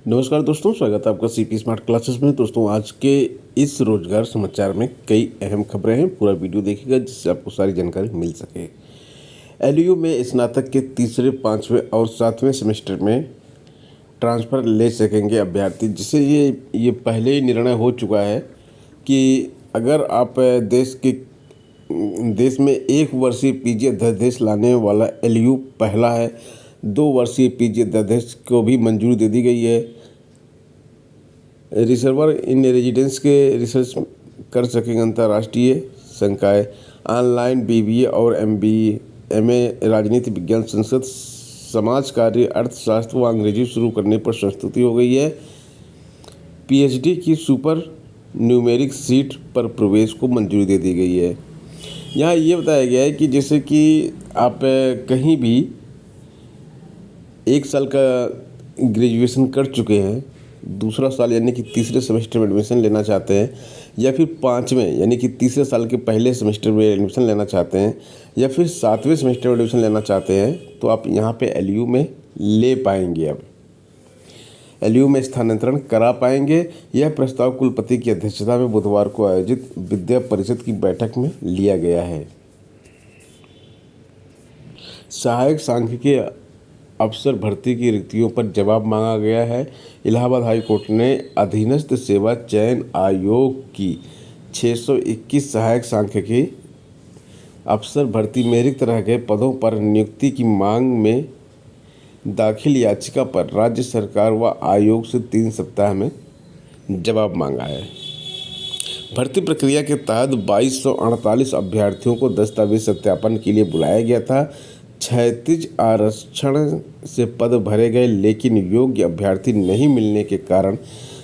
नमस्कार दोस्तों, स्वागत है आपका सीपी स्मार्ट क्लासेस में। दोस्तों, आज के इस रोजगार समाचार में कई अहम खबरें हैं। पूरा वीडियो देखिएगा जिससे आपको सारी जानकारी मिल सके। एलयू में स्नातक के तीसरे, पाँचवें और सातवें सेमेस्टर में ट्रांसफ़र ले सकेंगे अभ्यर्थी, जिससे ये पहले ही निर्णय हो चुका है कि अगर आप देश में 1 वर्षीय पीजी अध्यादेश लाने वाला एलयू पहला है। 2 वर्षीय पीजी अध्यादेश को भी मंजूरी दे दी गई है। रिसर्वर इन रेजिडेंस के रिसर्च कर सकेंगे अंतर्राष्ट्रीय संकाय। ऑनलाइन बीबीए और एमए राजनीति विज्ञान संस्कृत समाज कार्य अर्थशास्त्र व अंग्रेजी शुरू करने पर संस्तुति हो गई है। पीएचडी की सुपर न्यूमेरिक सीट पर प्रवेश को मंजूरी दे दी गई है। यहाँ ये बताया गया है कि जैसे कि आप कहीं भी 1 साल का ग्रेजुएशन कर चुके हैं, दूसरा साल यानी कि तीसरे सेमेस्टर में एडमिशन लेना चाहते हैं, या फिर 5वें यानी कि तीसरे साल के पहले सेमेस्टर में एडमिशन लेना चाहते हैं, या फिर 7वें सेमेस्टर में एडमिशन लेना चाहते हैं, तो आप यहाँ पे एलयू में ले पाएंगे। अब एलयू में स्थानांतरण करा पाएंगे। यह प्रस्ताव कुलपति की अध्यक्षता में बुधवार को आयोजित विद्या परिषद की बैठक में लिया गया है। सहायक सांख्यिकी अफसर भर्ती की रिक्तियों पर जवाब मांगा गया है। इलाहाबाद हाई कोर्ट ने अधीनस्थ सेवा चयन आयोग की 621 सहायक सांख्यिकी अफसर भर्ती में रिक्त रह गए पदों पर नियुक्ति की मांग में दाखिल याचिका पर राज्य सरकार व आयोग से 3 सप्ताह में जवाब मांगा है। भर्ती प्रक्रिया के तहत 2248 अभ्यर्थियों को दस्तावेज सत्यापन के लिए बुलाया गया था। 36 आरक्षण से पद भरे गए, लेकिन योग्य अभ्यर्थी नहीं मिलने के कारण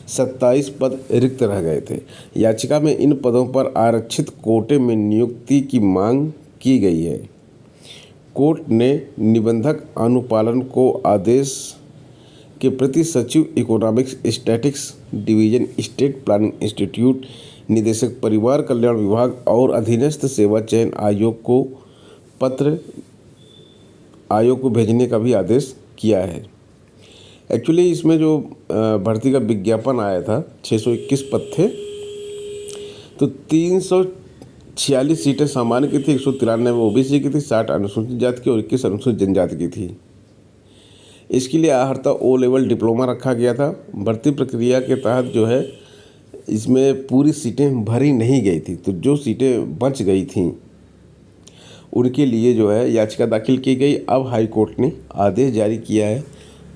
27 पद रिक्त रह गए थे। याचिका में इन पदों पर आरक्षित कोटे में नियुक्ति की मांग की गई है। कोर्ट ने निबंधक अनुपालन को आदेश के प्रति सचिव economics statics division, state planning institute, निदेशक परिवार कल्याण विभाग और अधीनस्थ सेवा चयन आयोग को पत्र भेजने का भी आदेश किया है। एक्चुअली इसमें जो भर्ती का विज्ञापन आया था, 621 पद थे, तो 346 सीटें सामान्य की थी, 193 ओबीसी की थी, 60 अनुसूचित जाति की और 21 अनुसूचित जनजाति की थी। इसके लिए आहर्ता ओ लेवल डिप्लोमा रखा गया था। भर्ती प्रक्रिया के तहत जो है इसमें पूरी सीटें भरी नहीं गई थी, तो जो सीटें बच गई थीं उनके लिए जो है याचिका दाखिल की गई। अब हाई कोर्ट ने आदेश जारी किया है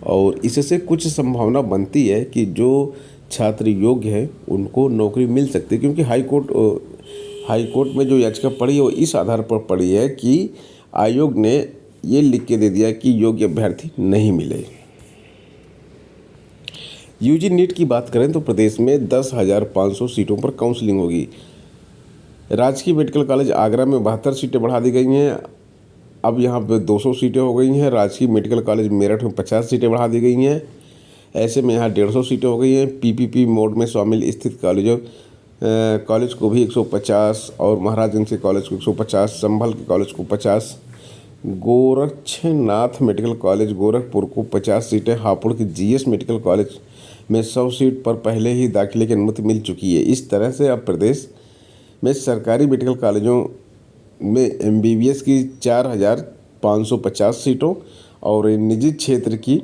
और इससे कुछ संभावना बनती है कि जो छात्र योग्य हैं उनको नौकरी मिल सकती है, क्योंकि हाई कोर्ट में जो याचिका पड़ी है वो इस आधार पर पड़ी है कि आयोग ने ये लिख के दे दिया कि योग्य अभ्यर्थी नहीं मिले। यूजी नीट की बात करें तो प्रदेश में 10,500 सीटों पर काउंसलिंग होगी। राजकीय मेडिकल कॉलेज आगरा में 72 सीटें बढ़ा दी गई हैं। अब यहाँ पे 200 सीटें हो गई हैं। राजकीय मेडिकल कॉलेज मेरठ में 50 सीटें बढ़ा दी गई हैं। ऐसे में यहाँ 150 सीटें हो गई हैं। पीपीपी मोड में शामिल स्थित कॉलेज को भी 150 और महाराजगंज के कॉलेज को 150, संभल के कॉलेज को 50, गोरक्षनाथ मेडिकल कॉलेज गोरखपुर को 50 सीटें, हापुड़ के जीएस मेडिकल कॉलेज में 100 सीट पर पहले ही दाखिले की अनुमति मिल चुकी है। इस तरह से अब प्रदेश में सरकारी मेडिकल कॉलेजों में एमबीबीएस की 4,550 सीटों और निजी क्षेत्र की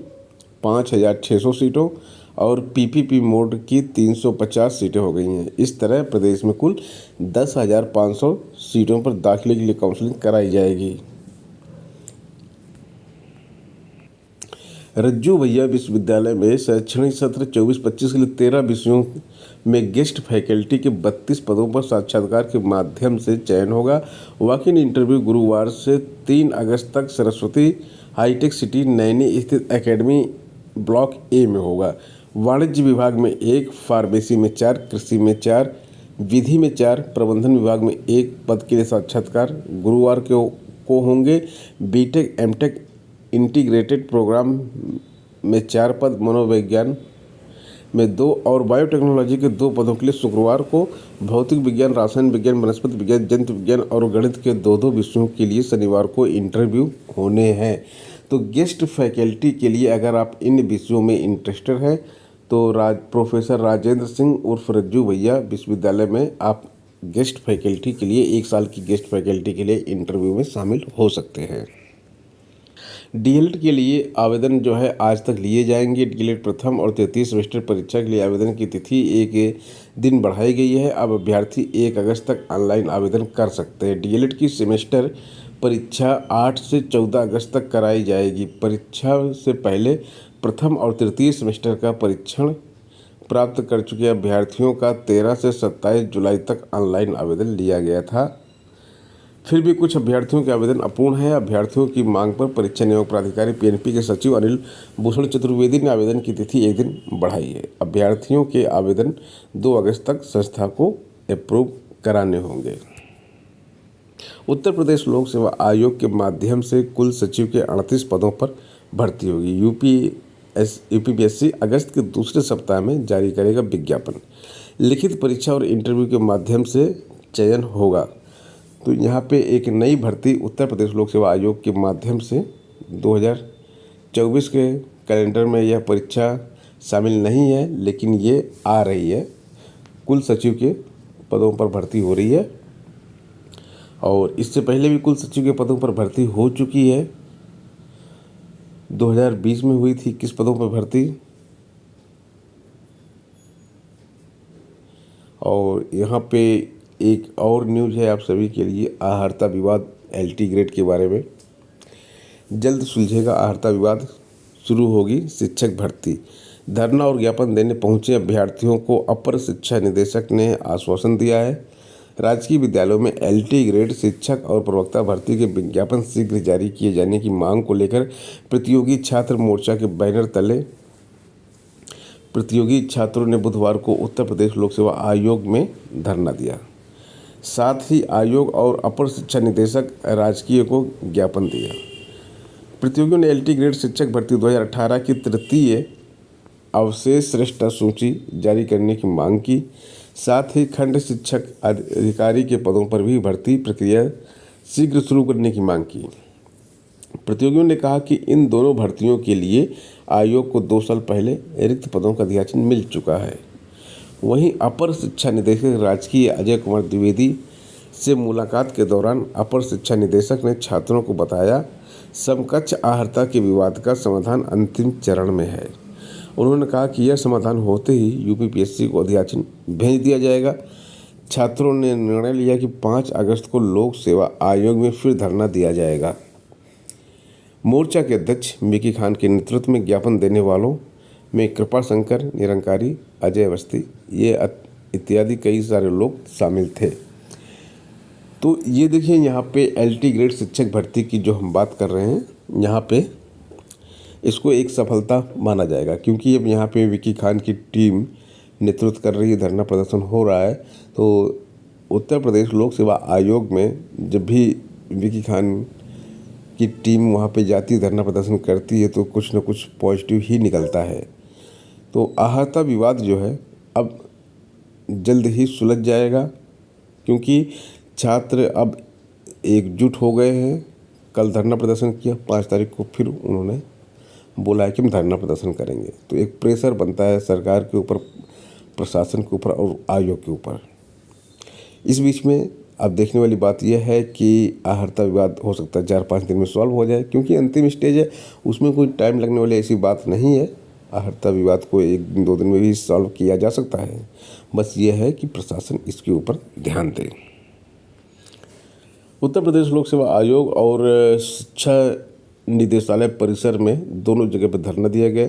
5,600 सीटों और पीपीपी मोड की 350 सीटें हो गई हैं। इस तरह प्रदेश में कुल 10,500 सीटों पर दाखिले के लिए काउंसलिंग कराई जाएगी। रज्जू भैया विश्वविद्यालय में शैक्षणिक सत्र 24-25 के लिए 13 विषयों में गेस्ट फैकल्टी के 32 पदों पर साक्षात्कार के माध्यम से चयन होगा। वॉक-इन इंटरव्यू गुरुवार से 3 अगस्त तक सरस्वती हाईटेक सिटी नैनी स्थित एकेडमी ब्लॉक ए में होगा। वाणिज्य विभाग में 1, फार्मेसी में 4, कृषि में 4, विधि में 4, प्रबंधन विभाग में 1 पद के लिए साक्षात्कार गुरुवार को होंगे। बीटेक एमटेक इंटीग्रेटेड प्रोग्राम में 4 पद, मनोविज्ञान में 2 और बायोटेक्नोलॉजी के 2 पदों के लिए शुक्रवार को, भौतिक विज्ञान, रसायन विज्ञान, वनस्पति विज्ञान, जंतु विज्ञान और गणित के 2-2 विषयों के लिए शनिवार को इंटरव्यू होने हैं। तो गेस्ट फैकल्टी के लिए अगर आप इन विषयों में इंटरेस्टेड हैं तो प्रोफेसर राजेंद्र सिंह उर्फ रज्जू भैया विश्वविद्यालय में आप गेस्ट फैकल्टी के लिए 1 साल की गेस्ट फैकल्टी के लिए इंटरव्यू में शामिल हो सकते हैं। डीएलएड के लिए आवेदन जो है आज तक लिए जाएंगे। डीएलएड प्रथम और तृतीय सेमेस्टर परीक्षा के लिए आवेदन की तिथि 1 दिन बढ़ाई गई है। अब अभ्यर्थी 1 अगस्त तक ऑनलाइन आवेदन कर सकते हैं। डीएलएड की सेमेस्टर परीक्षा 8 से 14 अगस्त तक कराई जाएगी। परीक्षा से पहले प्रथम और तृतीय सेमेस्टर का परीक्षण प्राप्त कर चुके अभ्यर्थियों का 13 से 27 जुलाई तक ऑनलाइन आवेदन लिया गया था। फिर भी कुछ अभ्यर्थियों के आवेदन अपूर्ण है। अभ्यर्थियों की मांग पर परीक्षा नियामक प्राधिकारी पीएनपी के सचिव अनिल भूषण चतुर्वेदी ने आवेदन की तिथि 1 दिन बढ़ाई है। अभ्यर्थियों के आवेदन 2 अगस्त तक संस्था को अप्रूव कराने होंगे। उत्तर प्रदेश लोक सेवा आयोग के माध्यम से कुल सचिव के 38 पदों पर भर्ती होगी। यूपीपीएससी अगस्त के दूसरे सप्ताह में जारी करेगा विज्ञापन। लिखित परीक्षा और इंटरव्यू के माध्यम से चयन होगा। तो यहाँ पे एक नई भर्ती उत्तर प्रदेश लोक सेवा आयोग के माध्यम से 2024 के कैलेंडर में यह परीक्षा शामिल नहीं है, लेकिन ये आ रही है। कुल सचिव के पदों पर भर्ती हो रही है और इससे पहले भी कुल सचिव के पदों पर भर्ती हो चुकी है। 2020 में हुई थी 21 पदों पर भर्ती। और यहाँ पे एक और न्यूज़ है आप सभी के लिए, आहर्ता विवाद एलटी ग्रेड के बारे में। जल्द सुलझेगा आहर्ता विवाद, शुरू होगी शिक्षक भर्ती। धरना और ज्ञापन देने पहुंचे अभ्यर्थियों को अपर शिक्षा निदेशक ने आश्वासन दिया है। राजकीय विद्यालयों में एलटी ग्रेड शिक्षक और प्रवक्ता भर्ती के विज्ञापन शीघ्र जारी किए जाने की मांग को लेकर प्रतियोगी छात्र मोर्चा के बैनर तले प्रतियोगी छात्रों ने बुधवार को उत्तर प्रदेश लोक सेवा आयोग में धरना दिया। साथ ही आयोग और अपर शिक्षा निदेशक राजकीय को ज्ञापन दिया। प्रतियोगियों ने एलटी ग्रेड शिक्षक भर्ती 2018 की तृतीय अवशेष श्रेष्ठता सूची जारी करने की मांग की। साथ ही खंड शिक्षक अधिकारी के पदों पर भी भर्ती प्रक्रिया शीघ्र शुरू करने की मांग की। प्रतियोगियों ने कहा कि इन दोनों भर्तियों के लिए आयोग को 2 साल पहले रिक्त पदों का अधियाचन मिल चुका है। वहीं अपर शिक्षा निदेशक राजकीय अजय कुमार द्विवेदी से मुलाकात के दौरान अपर शिक्षा निदेशक ने छात्रों को बताया समकक्ष आहर्ता के विवाद का समाधान अंतिम चरण में है। उन्होंने कहा कि यह समाधान होते ही यूपीपीएससी को अधियाचन भेज दिया जाएगा। छात्रों ने निर्णय लिया कि 5 अगस्त को लोक सेवा आयोग में फिर धरना दिया जाएगा। मोर्चा के अध्यक्ष मिकी खान के नेतृत्व में ज्ञापन देने वालों में कृपा शंकर, निरंकारी, अजय अवस्थी ये इत्यादि कई सारे लोग शामिल थे। तो ये देखिए यहाँ पे एलटी ग्रेड शिक्षक भर्ती की जो हम बात कर रहे हैं, यहाँ पे इसको एक सफलता माना जाएगा, क्योंकि अब यहाँ पे विकी खान की टीम नेतृत्व कर रही है, धरना प्रदर्शन हो रहा है। तो उत्तर प्रदेश लोक सेवा आयोग में जब भी विकी खान की टीम वहाँ पे जाती है, धरना प्रदर्शन करती है, तो कुछ न कुछ पॉजिटिव ही निकलता है। तो आहर्ता विवाद जो है अब जल्द ही सुलझ जाएगा, क्योंकि छात्र अब एकजुट हो गए हैं। कल धरना प्रदर्शन किया, 5 तारीख को फिर उन्होंने बोला है कि हम धरना प्रदर्शन करेंगे। तो एक प्रेशर बनता है सरकार के ऊपर, प्रशासन के ऊपर और आयोग के ऊपर। इस बीच में अब देखने वाली बात यह है कि आहर्ता विवाद हो सकता है 4-5 दिन में सॉल्व हो जाए, क्योंकि अंतिम स्टेज है, उसमें कोई टाइम लगने वाली ऐसी बात नहीं है। आहर्ता विवाद को 1 दिन 2 दिन में भी सॉल्व किया जा सकता है। बस ये है कि प्रशासन इसके ऊपर ध्यान दे। उत्तर प्रदेश लोक सेवा आयोग और शिक्षा निदेशालय परिसर में दोनों जगह पर धरना दिया गया।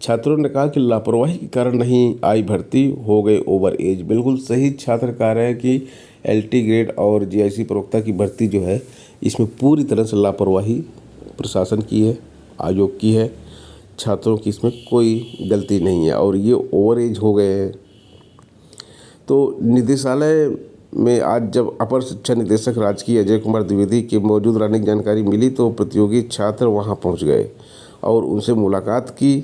छात्रों ने कहा कि लापरवाही के कारण नहीं आई भर्ती, हो गए ओवर एज। बिल्कुल सही छात्र कह रहे हैं कि एलटी ग्रेड और जीआईसी प्रवक्ता की भर्ती जो है, इसमें पूरी तरह से लापरवाही प्रशासन की है, आयोग की है। छात्रों की इसमें कोई गलती नहीं है और ये ओवर एज हो गए हैं। तो निदेशालय में आज जब अपर शिक्षा निदेशक राजकीय अजय कुमार द्विवेदी की मौजूद रहने की जानकारी मिली, तो प्रतियोगी छात्र वहां पहुंच गए और उनसे मुलाकात की।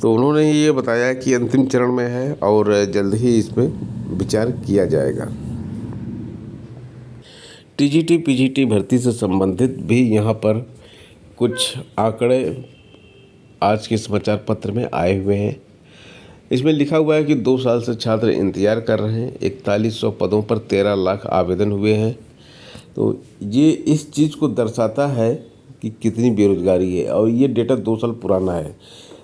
तो उन्होंने ये बताया कि अंतिम चरण में है और जल्द ही इस पर विचार किया जाएगा। टीजीटी पीजीटी भर्ती से संबंधित भी यहाँ पर कुछ आंकड़े आज के समाचार पत्र में आए हुए हैं। इसमें लिखा हुआ है कि 2 साल से छात्र इंतजार कर रहे हैं। 4100 पदों पर 13 लाख आवेदन हुए हैं। तो ये इस चीज़ को दर्शाता है कि कितनी बेरोजगारी है, और ये डेटा 2 साल पुराना है।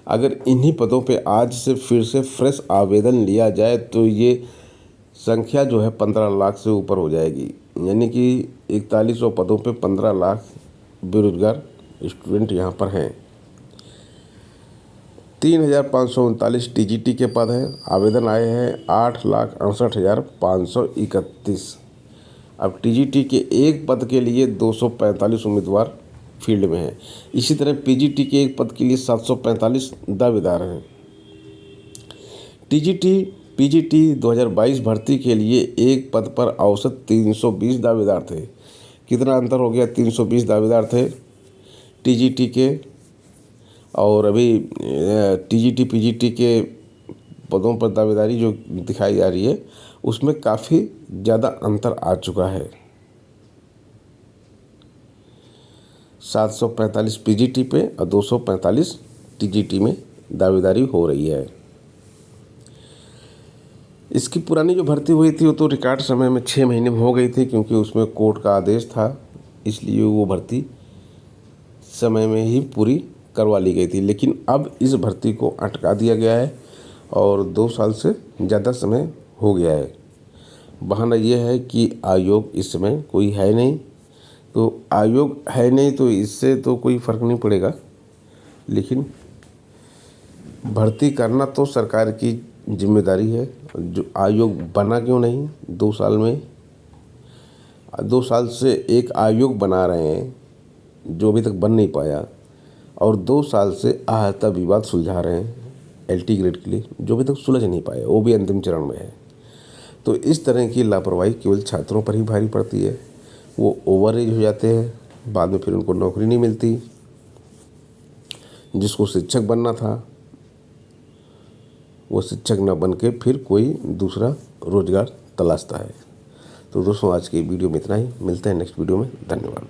अगर इन्हीं पदों पे आज से फिर से फ्रेश आवेदन लिया जाए तो ये संख्या जो है 15 लाख से ऊपर हो जाएगी। यानी कि 4100 पदों पे 15 लाख बेरोजगार स्टूडेंट यहाँ पर हैं। 3539 टीजीटी के पद हैं। आवेदन आए हैं 8,68,531। अब टीजीटी के एक पद के लिए 245 उम्मीदवार फील्ड में हैं। इसी तरह पीजीटी के एक पद के लिए 745 दावेदार हैं। पीजीटी 2022 भर्ती के लिए एक पद पर औसत 320 दावेदार थे। कितना अंतर हो गया? 320 दावेदार थे टीजीटी के, और अभी टीजीटी पीजीटी के पदों पर दावेदारी जो दिखाई जा रही है उसमें काफ़ी ज़्यादा अंतर आ चुका है। 745 पीजीटी पे और 245 टीजीटी में दावेदारी हो रही है। इसकी पुरानी जो भर्ती हुई थी वो तो रिकॉर्ड समय में 6 महीने में हो गई थी, क्योंकि उसमें कोर्ट का आदेश था, इसलिए वो भर्ती समय में ही पूरी करवा ली गई थी। लेकिन अब इस भर्ती को अटका दिया गया है और 2 साल से ज़्यादा समय हो गया है। बहाना यह है कि आयोग इस समय कोई है नहीं, तो आयोग है नहीं तो इससे तो कोई फ़र्क नहीं पड़ेगा, लेकिन भर्ती करना तो सरकार की जिम्मेदारी है। जो आयोग बना क्यों नहीं 2 साल में? 2 साल से एक आयोग बना रहे हैं जो अभी तक बन नहीं पाया, और 2 साल से आहता विवाद सुलझा रहे हैं एलटी ग्रेड के लिए, जो अभी तक सुलझ नहीं पाया, वो भी अंतिम चरण में है। तो इस तरह की लापरवाही केवल छात्रों पर ही भारी पड़ती है। वो ओवर एज हो जाते हैं, बाद में फिर उनको नौकरी नहीं मिलती। जिसको शिक्षक बनना था वो शिक्षक न बन के फिर कोई दूसरा रोजगार तलाशता है। तो दोस्तों, आज की वीडियो में इतना ही। मिलते हैं नेक्स्ट वीडियो में। धन्यवाद।